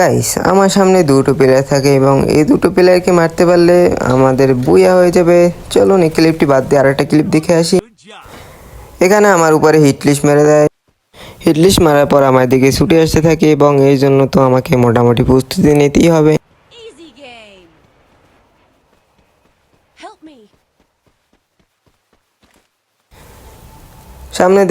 Guys, আমার সামনে দুটো প্লেয়ার থাকে এবং এই দুটো প্লেয়ারকে মারতে পারলে আমাদের বুয়া হয়ে যাবে। চলুন এই ক্লিপটি বাদ দিয়ে আরেকটা ক্লিপ দেখে আসি। এখানে আমার উপরে হিটলিস্ট মেরে দেয়। হিটলিস্ট মারার পর আমার দিকে ছুটে আসতে থাকে এবং এই জন্য তো আমাকে মোটামুটি প্রস্তুতি নিতেই হবে। Easy game. Help me. সামনে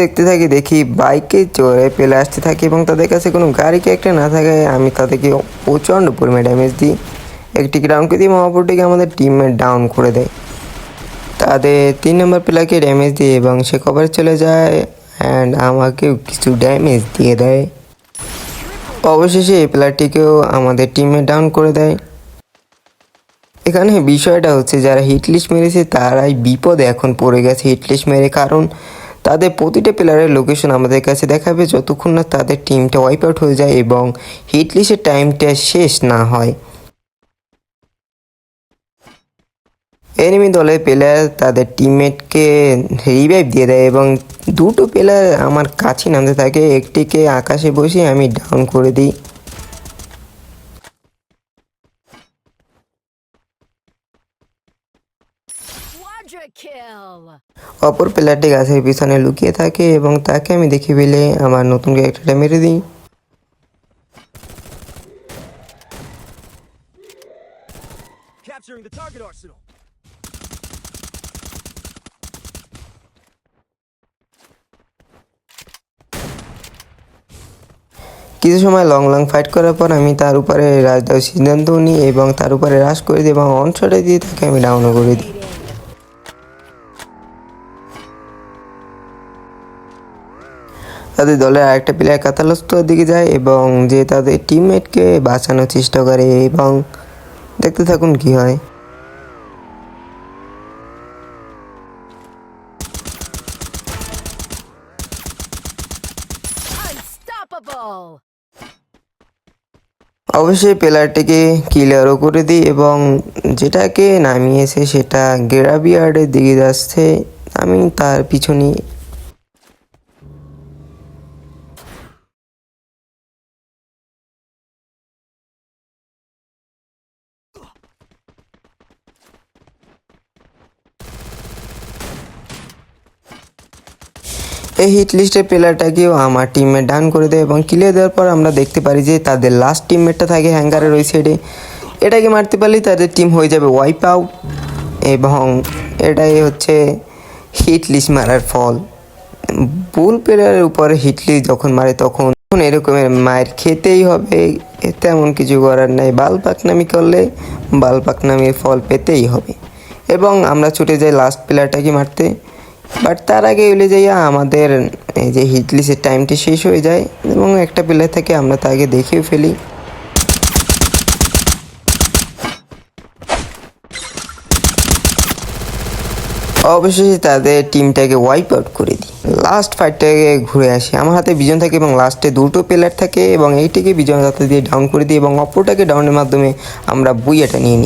দেখি বাইকে চড়ে পেলে আসতে থাকে এবং তাদের কাছে কোনো গাড়ি একটা না থাকায় আমি তাদেরকে প্রচণ্ড পরিমাণে ড্যামেজ দিই। একটিকে ডাউন করে দিই এবং অপরটিকে আমাদের টিমমেট ডাউন করে দেয়। তাদের 3 নম্বর প্লেয়ারকে ড্যামেজ দিয়ে এবং সে কভারে চলে যায় অ্যান্ড আমাকেও কিছু ড্যামেজ দিয়ে দেয়। অবশেষে এই প্লেয়ারটিকেও আমাদের টিমমেট ডাউন করে দেয়। এখানে বিষয়টা হচ্ছে যারা হিটলিস্ট মেরেছে তারাই বিপদে এখন পড়ে গেছে হিটলিস্ট মেরে, কারণ তাদের প্রতিটা প্লেয়ারের লোকেশন আমাদের কাছে দেখাবে যতক্ষণ না তাদের টিমটা ওয়াইপ আউট হয়ে যায় এবং হিটলিস্টের টাইমটা শেষ না হয়। এনিমি দলের প্লেয়ার তাদের টিমমেটকে রিভাইভ দিয়ে দেয় এবং দুটো প্লেয়ার আমার কাছে নামতে থাকে। একটিকে আকাশে বসিয়ে আমি ডাউন করে দিই। Quadra kill. অপর প্লেয়ারটি গাছের পিছনে লুকিয়ে থাকে এবং তাকে আমি দেখে পেলে আমার নতুন ক্যারেক্টারটা মেরে দিই। Capturing the target arsenal. কিছু সময় লং ফাইট করার পর আমি তার উপরে রাশ দেওয়ার সিদ্ধান্ত নিই এবং তার উপরে রাশ করে দিই এবং অন শটে দিয়ে তাকে আমি ডাউনও করে দিই। তাদের দলের আরেকটা প্লেয়ার কাতালস্তর দিকে যায় এবং যে তাদের টিমমেটকে বাঁচানোর চেষ্টা করে এবং দেখতে থাকুন কি হয়। Unstoppable. অবশ্যই প্লেয়ারটিকে ক্লিয়ারও করে দিই এবং যেটাকে নামিয়েছে সেটা গ্রাভিয়ার্ডের দিকে যাচ্ছে, আমি তার পিছনে। এই হিট লিস্টের প্লেয়ারটাকেও আমার টিমমেট ডাউন করে দেয় এবং ক্লিয়ার দেওয়ার পর আমরা দেখতে পারি যে তাদের লাস্ট টিমমেটটা থাকে হ্যাঙ্গারের ওই সাইডে। এটাকে মারতে পারলেই তাদের টিম হয়ে যাবে ওয়াইপ আউট এবং এটাই হচ্ছে হিট লিস্ট মারার ফল। বুল প্লেয়ারের উপরে হিট লিস্ট যখন মারে তখন এরকমের মায়ের খেতেই হবে, তেমন কিছু করার নেই। বাল পাকনামি করলে বাল পাকনামির ফল পেতেই হবে এবং আমরা ছুটে যাই লাস্ট প্লেয়ারটাকে মারতে। বাট তার আগে এলে যাইয়া আমাদের এই যে হিটলিস্টের টাইমটি শেষ হয়ে যায় এবং একটা প্লেয়ার থেকে আমরা তাকে দেখেও ফেলি। অবশেষে তাদের টিমটাকে ওয়াইপ আউট করে দিই। লাস্ট ফাইটটাকে ঘুরে আসি, আমার হাতে বিজন থাকে এবং লাস্টে দুটো প্লেয়ার থাকে এবং এইটিকে বিজন হাতে দিয়ে ডাউন করে দিই এবং অপরটাকে ডাউনের মাধ্যমে আমরা বুইয়াটা নিয়ে নিই।